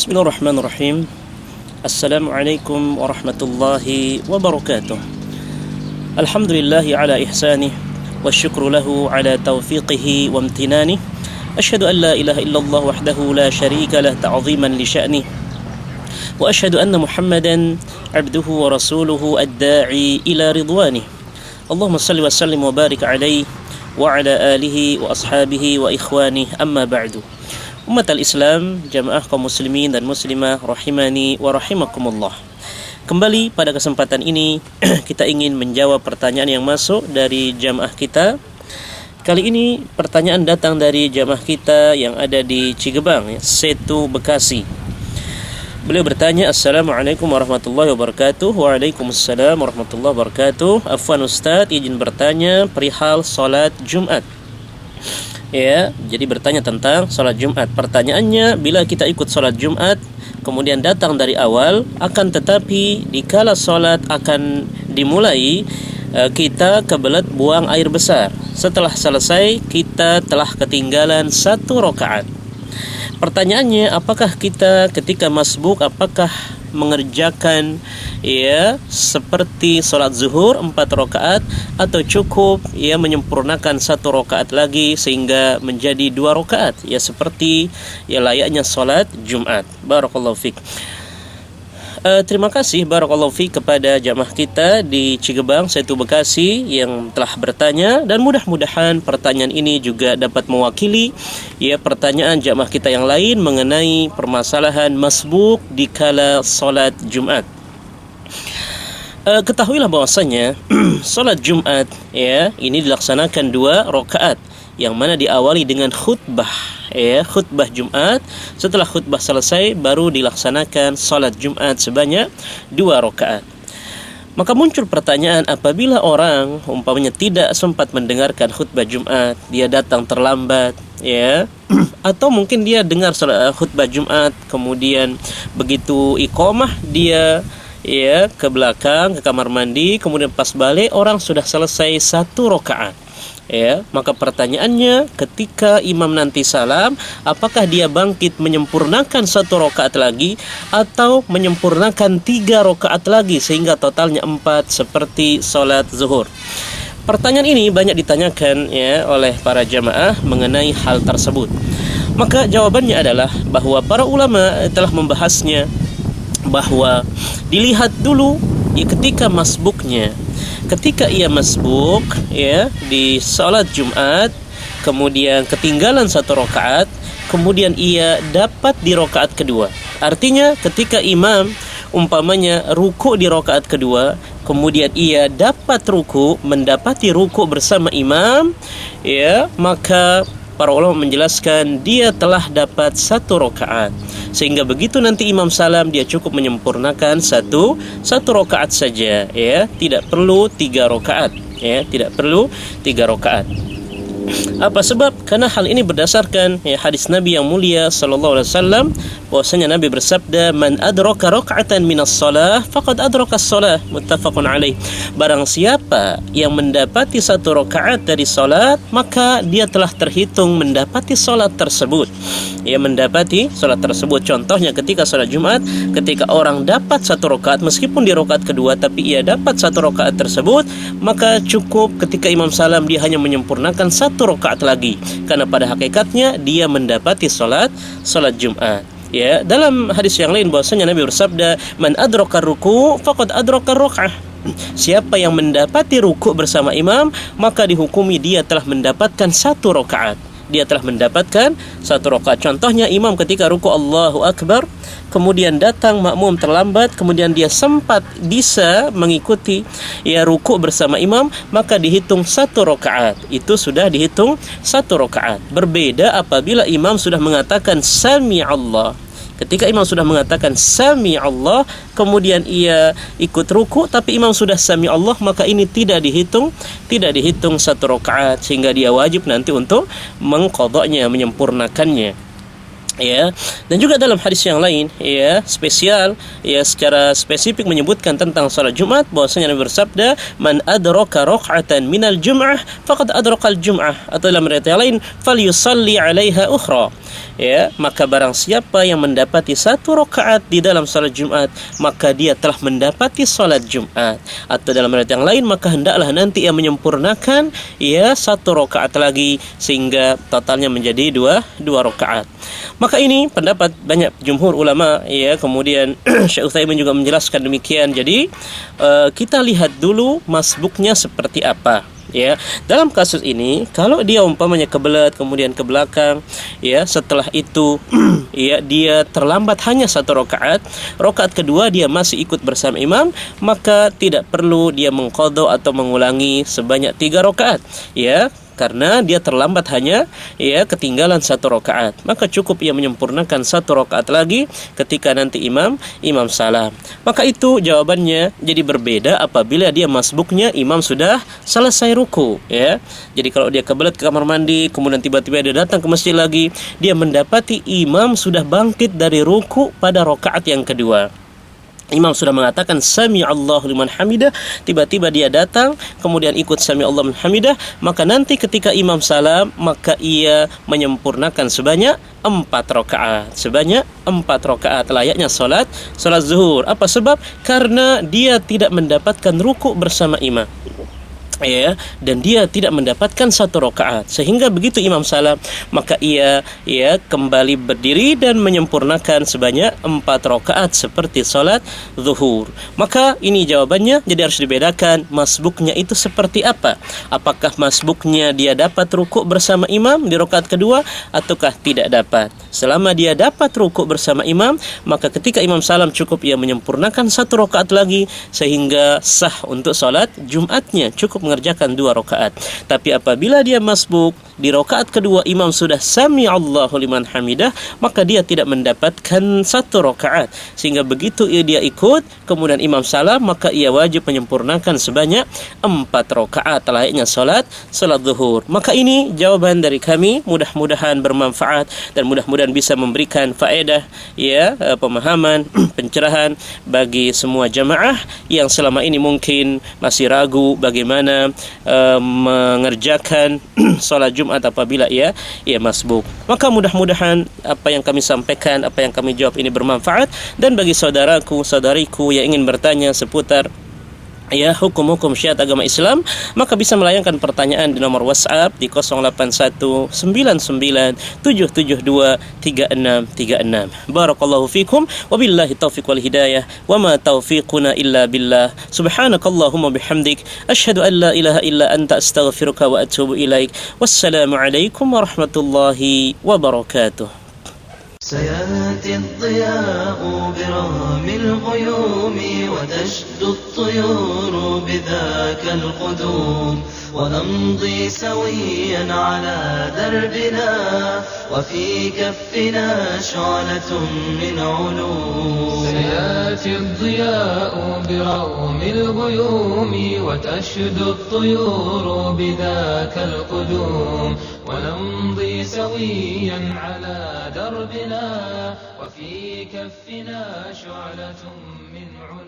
Bismillahirrahmanirrahim. Assalamualaikum warahmatullahi wabarakatuh. Alhamdulillahi ala ihsanih wa syukru lahu ala taufiqihi wa amtinanih. Asyhadu an la ilaha illallah wahdahu la syarika lah ta'ziman li sya'nih. Wa asyhadu anna Muhammadan abduhu wa rasuluhu ad-da'i ila ridwanih. Allahumma salli wa sallim wa barik alaihi wa ala alihi wa ashabihi wa ikhwanih, amma ba'du. Umat al-Islam, jamaah kaum muslimin dan muslimah rahimani wa rahimakumullah. Kembali pada kesempatan ini kita ingin menjawab pertanyaan yang masuk dari jamaah kita. Kali ini pertanyaan datang dari jamaah kita yang ada di Cigebang, Setu, Bekasi. Beliau bertanya, Assalamualaikum warahmatullahi wabarakatuh. Waalaikumsalam warahmatullahi wabarakatuh. Afwan Ustaz, izin bertanya perihal salat Jumat. Ya, jadi bertanya tentang salat Jumat. Pertanyaannya, bila kita ikut salat Jumat kemudian datang dari awal, akan tetapi dikala salat akan dimulai, kita kebelet buang air besar. Setelah selesai kita telah ketinggalan 1 rakaat. Pertanyaannya, apakah kita ketika masbuk apakah mengerjakan seperti salat zuhur 4 rakaat atau cukup menyempurnakan 1 rakaat lagi sehingga menjadi 2 rakaat seperti layaknya salat Jumat. Barakallahu fiik. Terima kasih barakallahu fiik kepada jamaah kita di Cigebang, Setu, Bekasi yang telah bertanya, dan mudah-mudahan pertanyaan ini juga dapat mewakili pertanyaan jamaah kita yang lain mengenai permasalahan masbuk di kala salat Jumat. Ketahuilah bahwasanya salat Jumat ini dilaksanakan 2 rakaat yang mana diawali dengan khutbah khutbah Jumat. Setelah khutbah selesai baru dilaksanakan salat Jumat sebanyak 2 rakaat. Maka muncul pertanyaan, apabila orang umpamanya tidak sempat mendengarkan khutbah Jumat, dia datang terlambat atau mungkin dia dengar khutbah Jumat kemudian begitu iqamah dia ke belakang ke kamar mandi, kemudian pas balik orang sudah selesai 1 rakaat. Maka pertanyaannya, ketika imam nanti salam, apakah dia bangkit menyempurnakan 1 rakaat lagi atau menyempurnakan 3 rakaat lagi sehingga totalnya 4 seperti salat zuhur? Pertanyaan ini banyak ditanyakan oleh para jamaah mengenai hal tersebut. Maka jawabannya adalah bahwa para ulama telah membahasnya, bahwa dilihat dulu ketika masbuknya. Ketika ia masbuk di salat Jumat, kemudian ketinggalan 1 rakaat, kemudian ia dapat di rakaat kedua. Artinya ketika imam umpamanya ruku di rakaat kedua, kemudian ia dapat ruku, mendapati ruku bersama imam, maka para ulama menjelaskan dia telah dapat 1 rakaat. Sehingga begitu nanti imam salam, dia cukup menyempurnakan satu rakaat saja, tidak perlu 3 rakaat, tidak perlu 3 rakaat. Apa sebab? Karena hal ini berdasarkan hadis Nabi yang mulia sallallahu alaihi wasallam, bahwasanya Nabi bersabda, man adraka raka'atan minas shalah faqad adraka as-shalah, muttafaqun alaih. Barang siapa yang mendapati 1 rakaat dari salat, maka dia telah terhitung mendapati salat tersebut. Mendapati salat tersebut. Contohnya ketika salat Jumat, ketika orang dapat 1 rakaat meskipun di rakaat kedua, tapi ia dapat 1 rakaat tersebut, maka cukup ketika imam salam dia hanya menyempurnakan 1 rakaat lagi, karena pada hakikatnya dia mendapati salat Jumat. Dalam hadis yang lain bahwasanya Nabi bersabda, man adraka ruku faqad adraka raka'ah. Siapa yang mendapati ruku bersama imam, maka dihukumi dia telah mendapatkan 1 rakaat. Dia telah mendapatkan 1 rakaat. Contohnya imam ketika ruku Allahu Akbar, kemudian datang makmum terlambat, kemudian dia sempat bisa mengikuti ruku bersama imam, maka dihitung 1 rakaat. Itu sudah dihitung 1 rakaat. Berbeda apabila imam sudah mengatakan Sami Allah. Ketika imam sudah mengatakan Sami Allah, kemudian ia ikut ruku tapi imam sudah Sami Allah, maka ini tidak dihitung 1 rakaat, sehingga dia wajib nanti untuk mengqadanya, menyempurnakannya. Ya, dan juga dalam hadis yang lain ya spesial ya secara spesifik menyebutkan tentang salat Jumat bahwasanya Nabi bersabda man adraka rak'atan minal jum'ah faqad adrakal jum'ah, atau dalam riwayat yang lain falyusalli 'alaiha ukhra. Ya, maka barang siapa yang mendapati satu rakaat di dalam salat Jumat maka dia telah mendapati salat Jumat, atau dalam riwayat yang lain maka hendaklah nanti ia menyempurnakan ya satu rakaat lagi sehingga totalnya menjadi dua rakaat. Maka ini pendapat banyak jumhur ulama ya, kemudian Syekh Utsaimin juga menjelaskan demikian. Jadi kita lihat dulu masbuknya seperti apa ya. Dalam kasus ini kalau dia umpamanya kebelat kemudian ke belakang ya, setelah itu ya dia terlambat hanya satu rakaat, rakaat kedua dia masih ikut bersama imam, maka tidak perlu dia mengqadha atau mengulangi sebanyak 3 rakaat ya, karena dia terlambat hanya ya ketinggalan satu rakaat, maka cukup ia menyempurnakan satu rakaat lagi ketika nanti imam salam. Maka itu jawabannya jadi berbeda apabila dia masbuknya imam sudah selesai ruku ya. Jadi kalau dia kebelet ke kamar mandi kemudian tiba-tiba dia datang ke masjid lagi, dia mendapati imam sudah bangkit dari ruku pada rakaat yang kedua. Imam sudah mengatakan Sami Allahu liman hamidah, tiba-tiba dia datang kemudian ikut Sami Allahu liman hamidah, maka nanti ketika imam salam maka ia menyempurnakan sebanyak 4 rakaat. Sebanyak 4 rakaat layaknya salat zuhur. Apa sebab? Karena dia tidak mendapatkan ruku bersama imam ya, dan dia tidak mendapatkan satu rakaat, sehingga begitu imam salam maka ia ya kembali berdiri dan menyempurnakan sebanyak 4 rakaat seperti salat zuhur. Maka ini jawabannya, jadi harus dibedakan masbuknya itu seperti apa. Apakah masbuknya dia dapat rukuk bersama imam di rakaat kedua ataukah tidak dapat? Selama dia dapat rukuk bersama imam, maka ketika imam salam cukup ia menyempurnakan satu rakaat lagi sehingga sah untuk salat Jumatnya, cukup mengerjakan 2 rakaat. Tapi apabila dia masbuk di rakaat kedua imam sudah Sami Allahu liman hamidah, maka dia tidak mendapatkan satu rakaat, sehingga begitu dia ikut kemudian imam salam maka ia wajib menyempurnakan sebanyak 4 rakaat layaknya salat zuhur. Maka ini jawaban dari kami, mudah-mudahan bermanfaat dan mudah-mudahan bisa memberikan faedah ya, pemahaman, pencerahan bagi semua jamaah yang selama ini mungkin masih ragu bagaimana mengerjakan salat Jumat apabila ia masbuk. Maka mudah-mudahan apa yang kami sampaikan, apa yang kami jawab ini bermanfaat, dan bagi saudaraku, saudariku yang ingin bertanya seputar ya hukum-hukum syariat agama Islam, maka bisa melayangkan pertanyaan di nomor WhatsApp di 0819723636. Barakallahu fikum wabillahi taufiq wal hidayah wa ma taufiquna illa billah. Subhanakallahumma bihamdik asyhadu an la ilaha illa anta astaghfiruka wa atubu ilaik. Wassalamu alaikum warahmatullahi wabarakatuh. سيأتي الضياء برغم الغيوم وتشدو الطيور بذاك القدوم ونمضي سويا على دربنا وفي كفنا شعلة من علوم. سيأتي الضياء برغم الغيوم وتشدو الطيور بذاك القدوم ونمضي سويا على دربنا وفي كفنا شعلة من علوم.